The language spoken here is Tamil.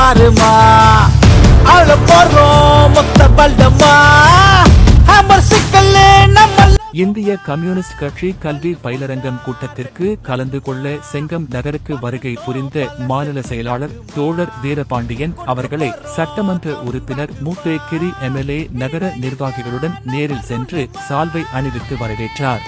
பாருமா ஆள போறோம் மொத்த பல்லமா ஹேமர் சிக்கல்லே நம்ம. இந்திய கம்யூனிஸ்ட் கட்சி கல்வி பயிலரங்கம் கூட்டத்திற்கு கலந்து கொள்ள செங்கம் நகருக்கு வருகை புரிந்த மாநில செயலாளர் தோழர் வீரபாண்டியன் அவர்களை சட்டமன்ற உறுப்பினர் மூட்டே கிரி எம்எல்ஏ நகர நிர்வாகிகளுடன் நேரில் சென்று சால்வை அணிவித்து வரவேற்றார்.